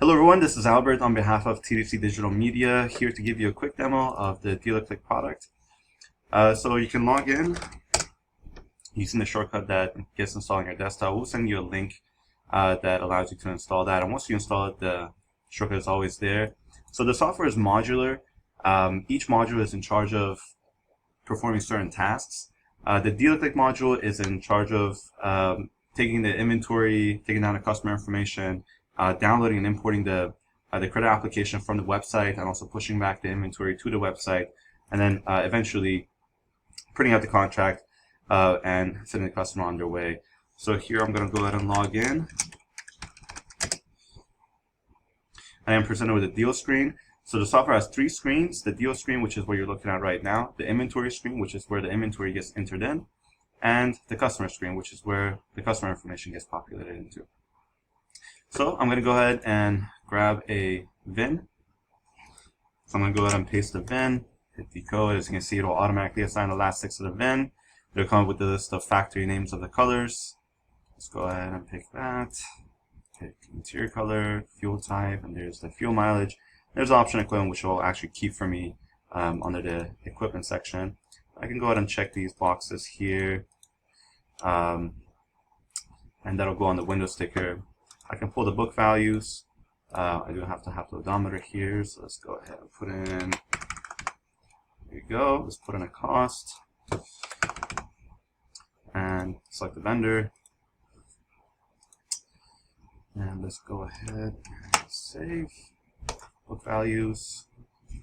Hello everyone, this is Albert on behalf of TDC Digital Media, here to give you a quick demo of the DealerClick product. So you can log in using the shortcut that gets installed on your desktop. We'll send you a link that allows you to install that, and once you install it, the shortcut is always there. So the software is modular. Each module is in charge of performing certain tasks. The DealerClick module is in charge of taking the inventory, taking down the customer information, downloading and importing the credit application from the website, and also pushing back the inventory to the website, and then eventually printing out the contract and sending the customer on their way. So here I'm going to go ahead and log in. I am presented with a deal screen. So the software has three screens: the deal screen, which is what you're looking at right now; the inventory screen, which is where the inventory gets entered in; and the customer screen, which is where the customer information gets populated into. So I'm going to go ahead and grab a VIN. So I'm going to go ahead and paste the VIN, hit decode. As you can see, it will automatically assign the last 6 of the VIN. It'll come up with the list of factory names of the colors. Let's go ahead and pick that. Pick interior color, fuel type, and there's the fuel mileage. There's option equipment, which will actually keep for me under the equipment section. I can go ahead and check these boxes here, and that'll go on the window sticker. I can pull the book values. I do have to have the odometer here, so let's go ahead and put in, there you go, let's put in a cost, and select the vendor, and let's go ahead and save, book values,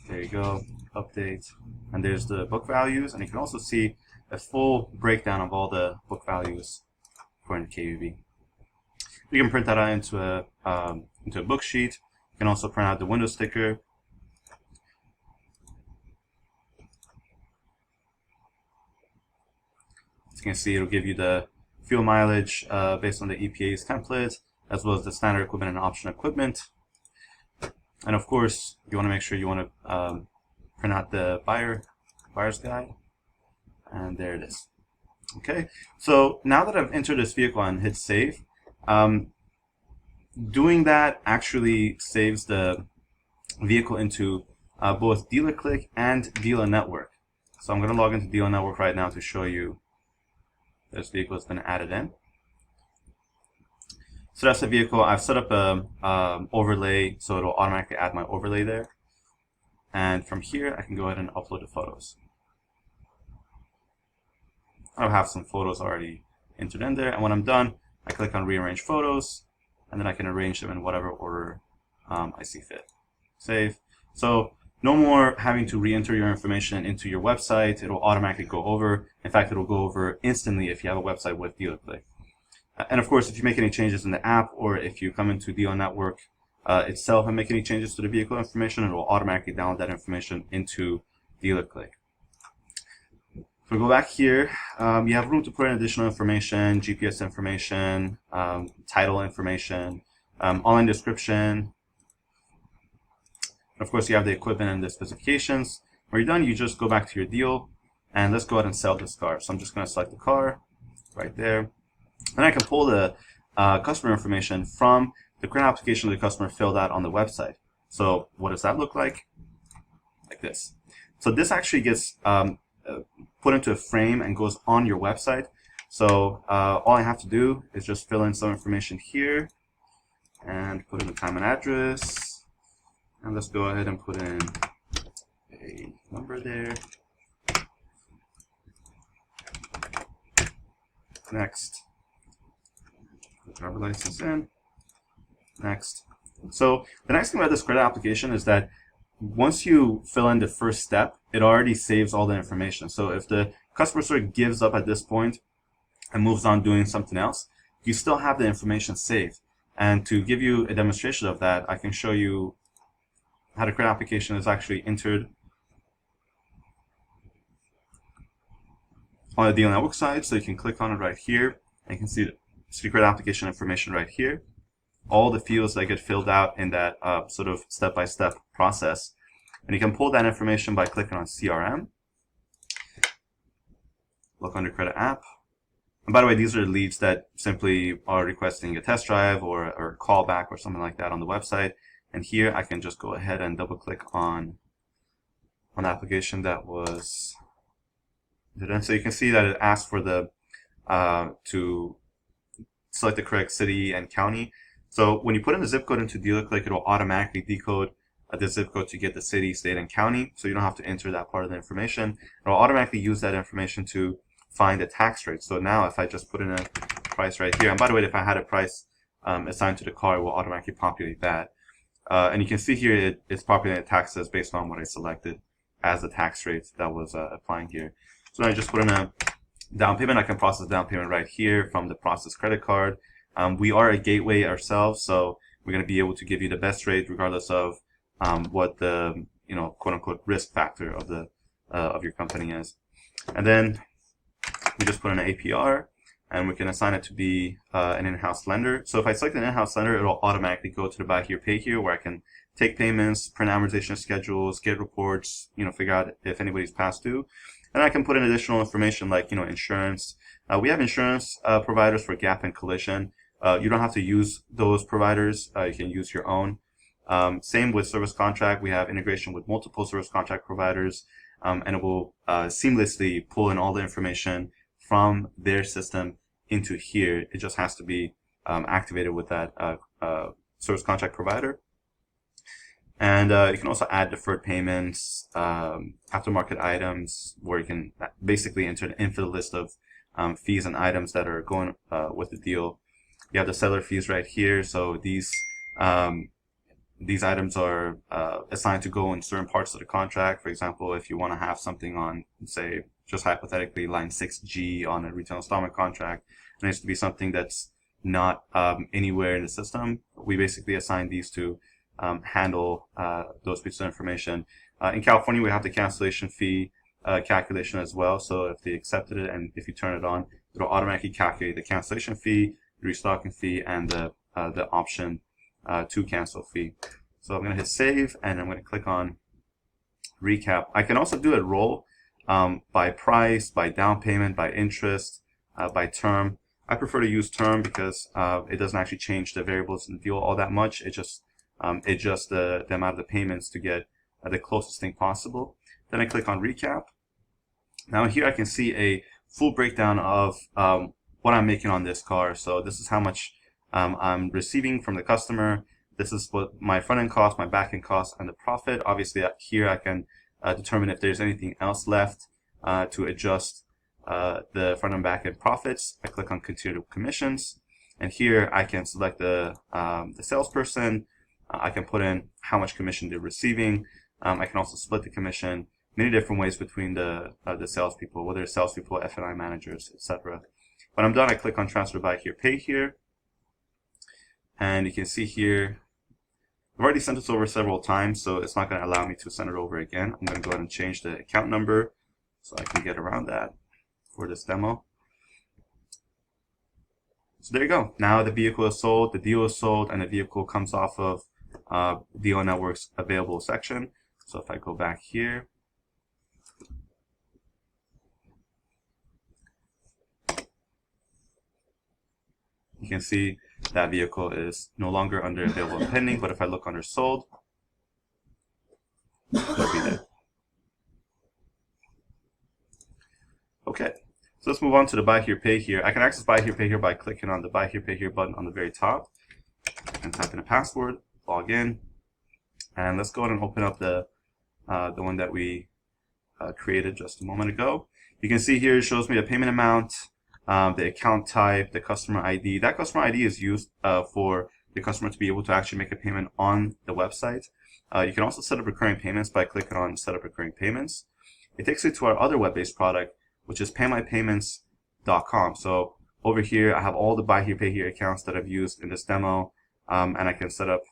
there you go, update, and there's the book values, and you can also see a full breakdown of all the book values for the KUV. You can print that out into a book sheet. You can also print out the window sticker. As you can see, it'll give you the fuel mileage based on the EPA's template, as well as the standard equipment and option equipment. And of course, you want to make sure you want to print out the buyer's guide. And there it is. Okay, so now that I've entered this vehicle and hit save, doing that actually saves the vehicle into both DealerClick and Dealer Network. So I'm going to log into Dealer Network right now to show you this vehicle has been added in. So that's the vehicle. I've set up a overlay, so it'll automatically add my overlay there. And from here, I can go ahead and upload the photos. I'll have some photos already entered in there, and when I'm done, I click on rearrange photos, and then I can arrange them in whatever order I see fit. Save. So no more having to re-enter your information into your website. It will automatically go over. In fact, it will go over instantly if you have a website with DealerClick. And of course, if you make any changes in the app, or if you come into Dealer Network itself and make any changes to the vehicle information, it will automatically download that information into DealerClick. So we go back here, you have room to put in additional information, GPS information, title information, online description. And of course, you have the equipment and the specifications. When you're done, you just go back to your deal, and let's go ahead and sell this car. So I'm just going to select the car right there. And I can pull the customer information from the credit application the customer filled out on the website. So what does that look like? Like this. So this actually gets put into a frame and goes on your website. So all I have to do is just fill in some information here and put in the time and address, and let's go ahead and put in a number there. Next, put the driver license in. Next. So the nice thing about this credit application is that once you fill in the first step, it already saves all the information. So if the customer sort of gives up at this point and moves on doing something else, you still have the information saved. And to give you a demonstration of that, I can show you how the credit application is actually entered on the Dealer Network side. So you can click on it right here, and you can see the credit application information right here. All the fields that get filled out in that sort of step-by-step process. And you can pull that information by clicking on CRM. Look under Credit App. And by the way, these are leads that simply are requesting a test drive or a callback or something like that on the website. And here I can just go ahead and double click on the application that was done. So you can see that it asks for the to select the correct city and county. So when you put in the zip code into DealerClick, it will automatically decode the zip code to get the city, state, and county. So you don't have to enter that part of the information. It will automatically use that information to find the tax rate. So now if I just put in a price right here, and by the way, if I had a price assigned to the car, it will automatically populate that. And you can see here it's populating taxes based on what I selected as the tax rate that was applying here. So now I just put in a down payment. I can process down payment right here from the process credit card. We are a gateway ourselves, so we're going to be able to give you the best rate regardless of what the quote unquote risk factor of the of your company is. And then we just put in an APR, and we can assign it to be an in-house lender. So if I select an in-house lender, it'll automatically go to the buy here, pay here, where I can take payments, print amortization schedules, get reports, figure out if anybody's past due. And I can put in additional information like, insurance. We have insurance providers for gap and collision. You don't have to use those providers. You can use your own. Same with service contract. We have integration with multiple service contract providers, and it will seamlessly pull in all the information from their system into here. It just has to be activated with that service contract provider. And you can also add deferred payments, aftermarket items, where you can basically enter an infinite list of fees and items that are going with the deal. You have the seller fees right here. So these items are assigned to go in certain parts of the contract. For example, if you want to have something on, say, just hypothetically, line 6G on a retail installment contract, and it needs to be something that's not anywhere in the system, we basically assign these to handle those pieces of information. In California, we have the cancellation fee calculation as well. So if they accepted it and if you turn it on, it'll automatically calculate the cancellation fee, the restocking fee, and the option to cancel fee. So I'm going to hit save, and I'm going to click on recap. I can also do a roll by price, by down payment, by interest, by term. I prefer to use term because it doesn't actually change the variables in the deal all that much. It just adjusts the amount of the payments to get the closest thing possible. Then I click on recap. Now here I can see a full breakdown of what I'm making on this car. So this is how much I'm receiving from the customer. This is what my front end cost, my back end cost, and the profit. Obviously here I can determine if there's anything else left to adjust the front and back end profits. I click on continue commissions, and here I can select the salesperson. I can put in how much commission they're receiving. I can also split the commission many different ways between the salespeople, whether it's salespeople, F&I managers, etc. When I'm done, I click on transfer buy here, pay here, and you can see here I've already sent this over several times, so it's not going to allow me to send it over again. I'm going to go ahead and change the account number so I can get around that for this demo. So there you go. Now the vehicle is sold, the deal is sold, and the vehicle comes off of Dealer Network's available section. So if I go back here, you can see that vehicle is no longer under available and pending, but if I look under sold, it'll be there. Okay, so let's move on to the buy here, pay here. I can access buy here, pay here by clicking on the buy here, pay here button on the very top and type in a password, log in, and let's go ahead and open up the one that we created just a moment ago. You can see here it shows me the payment amount, the account type, the customer ID. That customer ID is used for the customer to be able to actually make a payment on the website. You can also set up recurring payments by clicking on set up recurring payments. It takes you to our other web-based product, which is paymypayments.com. So over here, I have all the buy here, pay here accounts that I've used in this demo, and I can set up,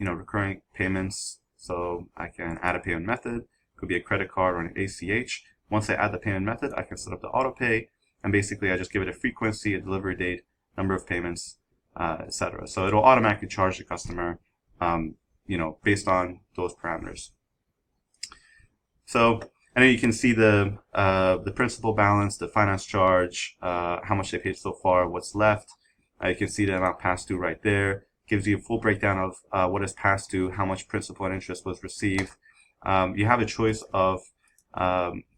recurring payments. So I can add a payment method. It could be a credit card or an ACH. Once I add the payment method, I can set up the auto pay, and basically I just give it a frequency, a delivery date, number of payments, etc. So it'll automatically charge the customer, based on those parameters. So And then you can see the principal balance, the finance charge, how much they paid so far, what's left. You can see the amount past due right there. Gives you a full breakdown of what is past due, how much principal and interest was received. You have a choice of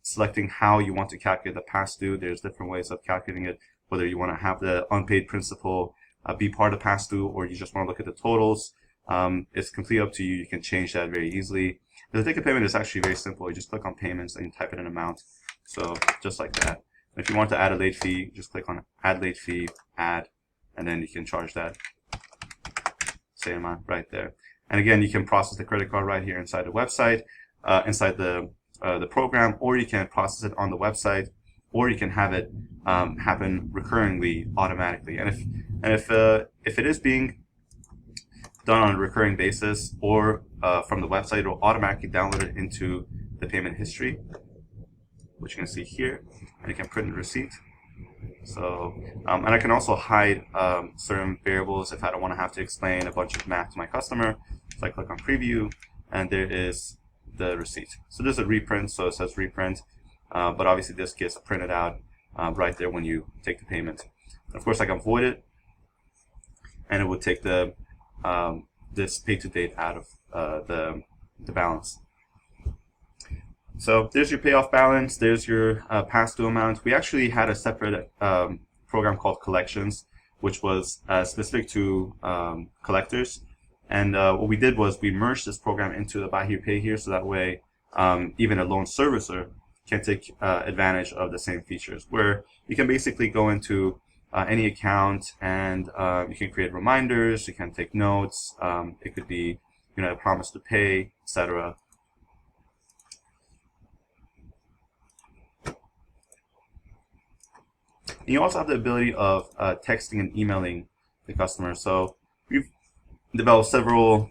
selecting how you want to calculate the past due. There's different ways of calculating it, whether you want to have the unpaid principal be part of past due, or you just want to look at the totals. It's completely up to you. You can change that very easily. The ticket payment is actually very simple. You just click on payments and you type in an amount. So just like that. If you want to add a late fee, just click on add late fee, add, and then you can charge that same amount right there. And again, you can process the credit card right here inside the website, inside the program, or you can process it on the website, or you can have it happen recurringly automatically. And if it is being done on a recurring basis or from the website, it will automatically download it into the payment history, which you can see here, and you can print the receipt. So, and I can also hide certain variables if I don't want to have to explain a bunch of math to my customer. So I click on preview, and there is the receipt. So there's a reprint, so it says reprint, but obviously this gets printed out right there when you take the payment. And of course, I can void it, and it would take the this pay to date out of the balance. So there's your payoff balance, there's your past due amount. We actually had a separate program called collections, which was specific to collectors. And what we did was we merged this program into the buy here, pay here, so that way even a loan servicer can take advantage of the same features, where you can basically go into any account and you can create reminders, you can take notes, it could be, a promise to pay, etc. And you also have the ability of texting and emailing the customer. So we've developed several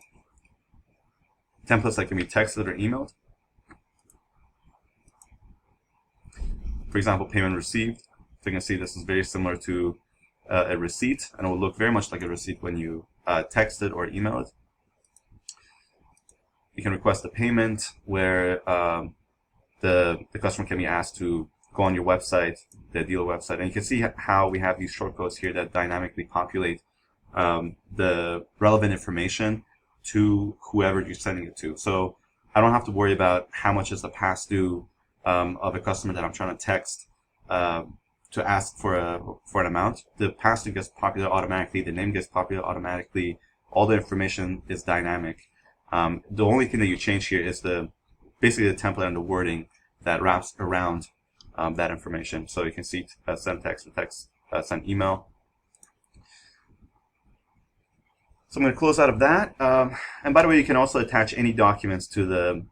templates that can be texted or emailed. For example, payment received. So you can see this is very similar to a receipt, and it will look very much like a receipt when you text it or email it. You can request a payment where the customer can be asked to go on your website, the dealer website, and you can see how we have these shortcodes here that dynamically populate the relevant information to whoever you're sending it to. So I don't have to worry about how much is the past due of a customer that I'm trying to text to ask for an amount. The past due gets populated automatically, the name gets populated automatically, all the information is dynamic. The only thing that you change here is basically the template and the wording that wraps around that information. So you can see send text, send email. So I'm going to close out of that. And by the way, you can also attach any documents to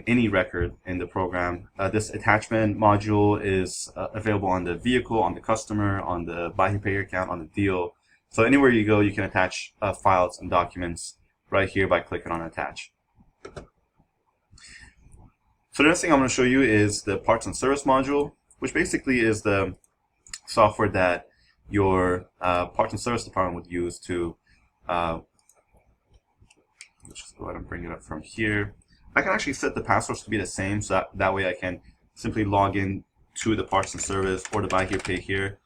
any record in the program. This attachment module is available on the vehicle, on the customer, on the buy here pay here account, on the deal. So anywhere you go, you can attach files and documents right here by clicking on attach. So the next thing I'm going to show you is the parts and service module, which basically is the software that your parts and service department would use to let's just go ahead and bring it up from here. I can actually set the passwords to be the same, so that way I can simply log in to the parts and service or the buy here pay here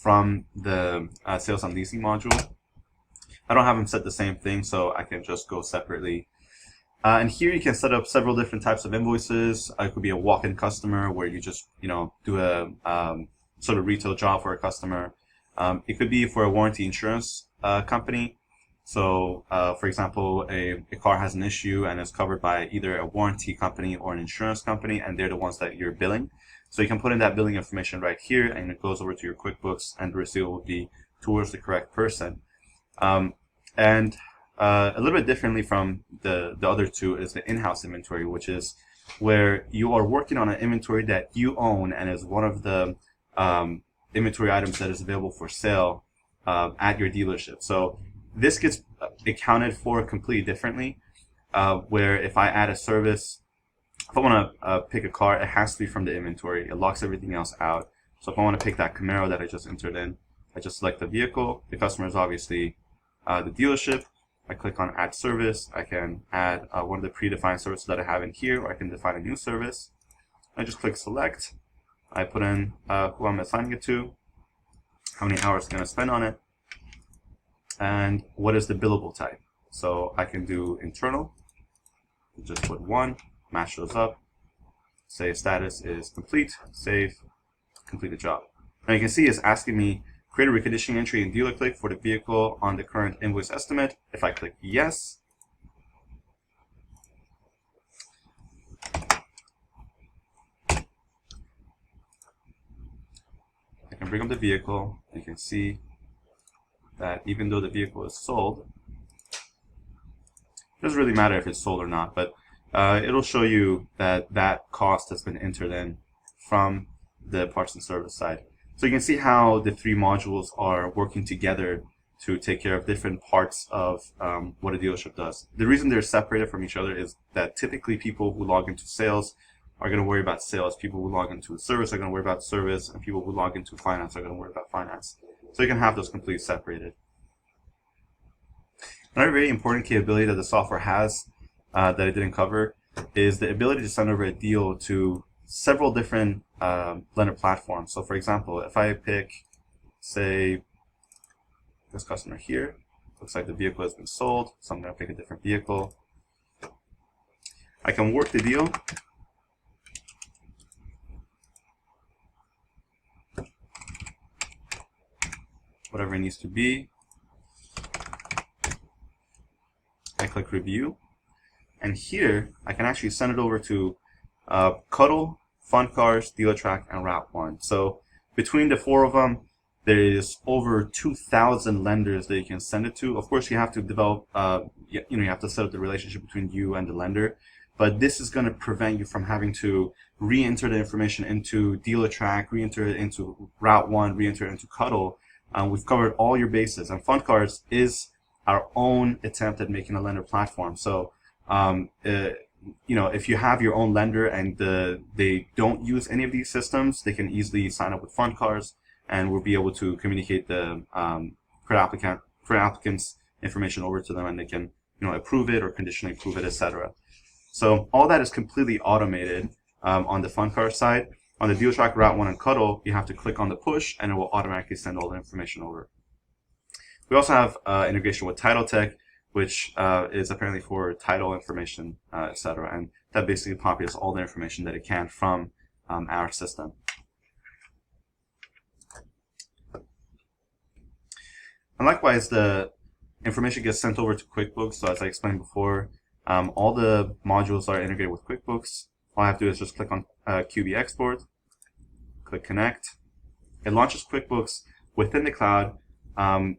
from the sales and leasing module. I don't have them set the same thing, so I can just go separately. And here you can set up several different types of invoices. It could be a walk-in customer where you just do a sort of retail job for a customer. It could be for a warranty insurance company. So for example, a car has an issue and is covered by either a warranty company or an insurance company, and they're the ones that you're billing. So you can put in that billing information right here, and it goes over to your QuickBooks, and the receipt will be towards the correct person. And a little bit differently from the other two is the in-house inventory, which is where you are working on an inventory that you own and is one of the inventory items that is available for sale at your dealership. So this gets accounted for completely differently, where if I add a service, if I want to pick a car, it has to be from the inventory. It locks everything else out. So if I want to pick that Camaro that I just entered in, I just select the vehicle. The customer is obviously the dealership. I click on add service. I can add one of the predefined services that I have in here, or I can define a new service. I just click select. I put in who I'm assigning it to, how many hours I'm going to spend on it, and what is the billable type. So I can do internal, just put 1, match those up, say status is complete, save, complete the job. Now you can see it's asking me create a reconditioning entry in dealer click for the vehicle on the current invoice estimate. If I click yes, I can bring up the vehicle. You can see that even though the vehicle is sold, it doesn't really matter if it's sold or not, but it'll show you that that cost has been entered in from the parts and service side. So you can see how the 3 modules are working together to take care of different parts of what a dealership does. The reason they're separated from each other is that typically people who log into sales are going to worry about sales, people who log into service are going to worry about service, and people who log into finance are going to worry about finance. So you can have those completely separated. Another very important capability that the software has that I didn't cover is the ability to send over a deal to several different lender platforms. So for example, if I pick, say, this customer here, looks like the vehicle has been sold, so I'm going to pick a different vehicle. I can work the deal. Whatever it needs to be. I click review, and here I can actually send it over to Cuddle, FundCars, DealerTrack, and Route 1. So between the 4 of them, there is over 2,000 lenders that you can send it to. Of course, you have to develop, you have to set up the relationship between you and the lender. But this is going to prevent you from having to re-enter the information into DealerTrack, re-enter it into Route 1, re-enter it into Cuddle. We've covered all your bases, and FundCars is our own attempt at making a lender platform. So, if you have your own lender and they don't use any of these systems, they can easily sign up with FundCars, and we'll be able to communicate the credit applicant's information over to them, and they can approve it or conditionally approve it, etc. So all that is completely automated on the FundCars side. On the DealerTrack, Route 1, and Cuddle, you have to click on the push, and it will automatically send all the information over. We also have integration with Title Tech, which is apparently for title information, etc. And that basically populates all the information that it can from our system. And likewise, the information gets sent over to QuickBooks. So as I explained before, all the modules are integrated with QuickBooks. All I have to do is just click on QB Export, click Connect. It launches QuickBooks within the cloud.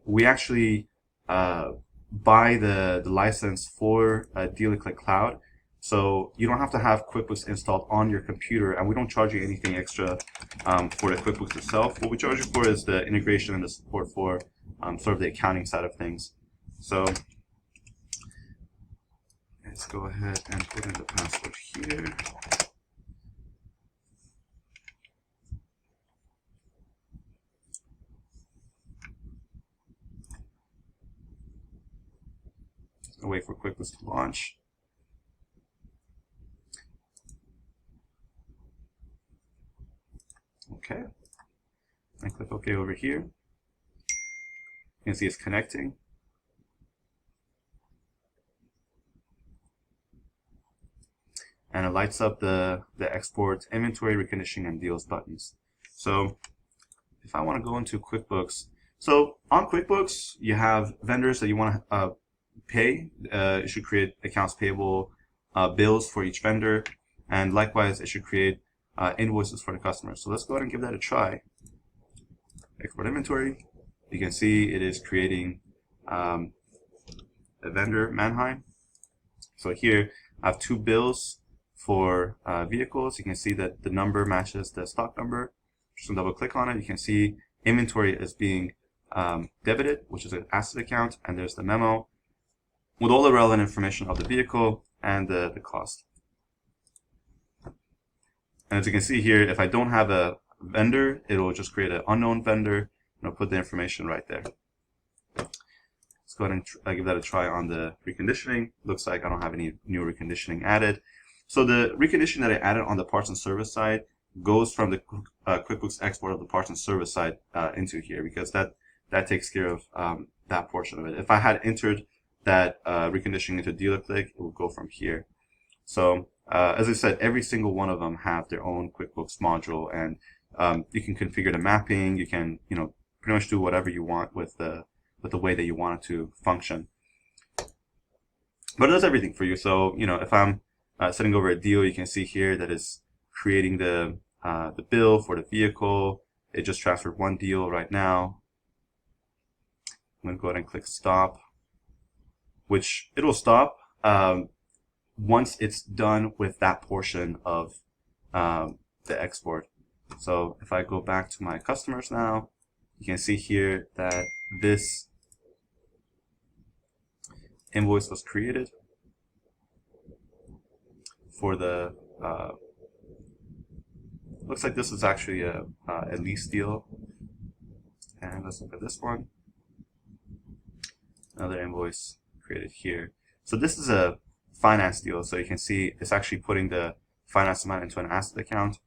We actually buy the license for DealerClick Cloud, so you don't have to have QuickBooks installed on your computer, and we don't charge you anything extra for the QuickBooks itself. What we charge you for is the integration and the support for sort of the accounting side of things. So let's go ahead and put in the password here. I'll wait for QuickBooks to launch. Okay. I click OK over here. You can see it's connecting. And it lights up the export, inventory, reconditioning, and deals buttons. So if I want to go into QuickBooks, so on QuickBooks, you have vendors that you want to pay. It should create accounts payable bills for each vendor, and likewise it should create invoices for the customer. So let's go ahead and give that a try. Export inventory. You can see it is creating a vendor, Mannheim. So here I have 2 bills for vehicles. You can see that the number matches the stock number. Just double click on it. You can see inventory is being debited, which is an asset account, and there's the memo with all the relevant information of the vehicle and the cost. And as you can see here, if I don't have a vendor, it will just create an unknown vendor, and it'll put the information right there. Let's go ahead and give that a try on the reconditioning. Looks like I don't have any new reconditioning added. So the recondition that I added on the parts and service side goes from the QuickBooks export of the parts and service side into here, because that takes care of that portion of it. If I had entered that reconditioning into dealer click, it would go from here. So as I said, every single one of them have their own QuickBooks module, and you can configure the mapping. You can, pretty much do whatever you want with the way that you want it to function. But it does everything for you. So if I'm sending over a deal, you can see here that it's creating the bill for the vehicle. It just transferred one deal right now. I'm going to go ahead and click stop, which it'll stop once it's done with that portion of the export. So if I go back to my customers now, you can see here that this invoice was created for the looks like this is actually a lease deal. And let's look at this one. Another invoice created here. So this is a finance deal, so you can see it's actually putting the finance amount into an asset account.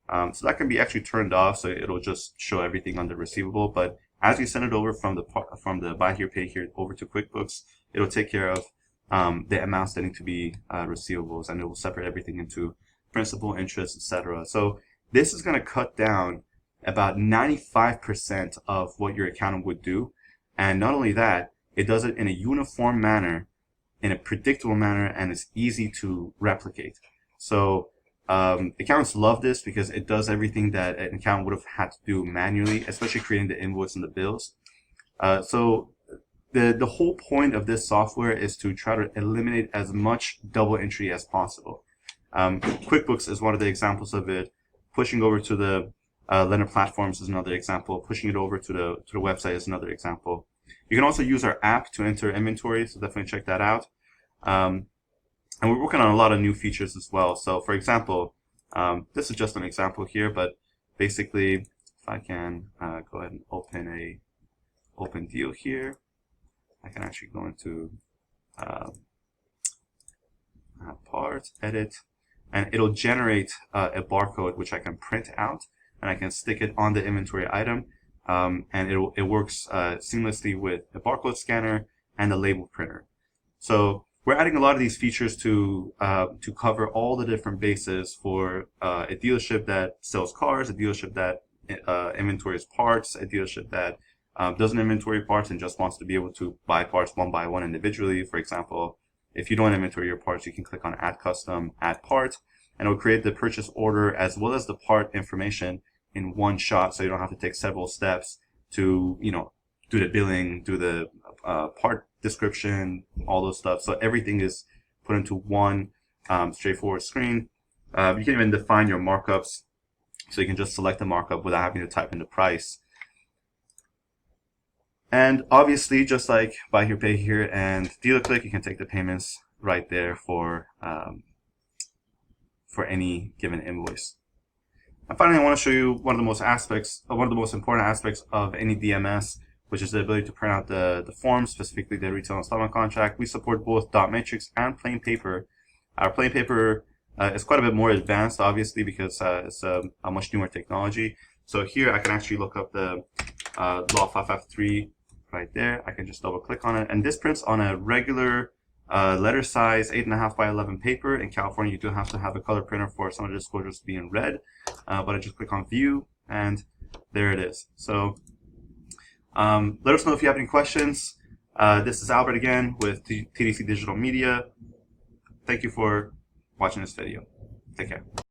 So that can be actually turned off, so it'll just show everything under receivable. But as you send it over from the buy here, pay here over to QuickBooks, it'll take care of the amounts that need to be receivables, and it will separate everything into principal, interest, etc. So this is going to cut down about 95% of what your accountant would do. And not only that, it does it in a uniform manner, in a predictable manner, and it's easy to replicate. So accountants love this because it does everything that an accountant would have had to do manually, especially creating the invoice and the bills. So the whole point of this software is to try to eliminate as much double entry as possible. QuickBooks is one of the examples of it. Pushing over to the lender platforms is another example. Pushing it over to the website is another example. You can also use our app to enter inventory, so definitely check that out. And we're working on a lot of new features as well. So for example, this is just an example here, but basically, if I can go ahead and open a open deal here, I can actually go into part, edit, and it'll generate a barcode which I can print out, and I can stick it on the inventory item, and it works seamlessly with a barcode scanner and a label printer. So we're adding a lot of these features to cover all the different bases for a dealership that sells cars, a dealership that inventories parts, a dealership that doesn't inventory parts and just wants to be able to buy parts one by one individually. For example, if you don't inventory your parts, you can click on Add Custom, Add Part, and it will create the purchase order as well as the part information in one shot, so you don't have to take several steps to do the billing, do the part description, all those stuff. So everything is put into one straightforward screen. You can even define your markups, so you can just select the markup without having to type in the price. And obviously, just like buy here, pay here, and dealer click, you can take the payments right there for any given invoice. And finally, I want to show you one of the most important aspects of any DMS, which is the ability to print out the forms, specifically the retail installment contract. We support both dot matrix and plain paper. Our plain paper is quite a bit more advanced, obviously, because it's a much newer technology. So here I can actually look up the Law 553 right there. I can just double click on it, and this prints on a regular letter size 8.5 by 11 paper. In California, you do have to have a color printer for some of the disclosures to be in red, but I just click on view, and there it is. So let us know if you have any questions. This is Albert again with TDC Digital Media. Thank you for watching this video. Take care.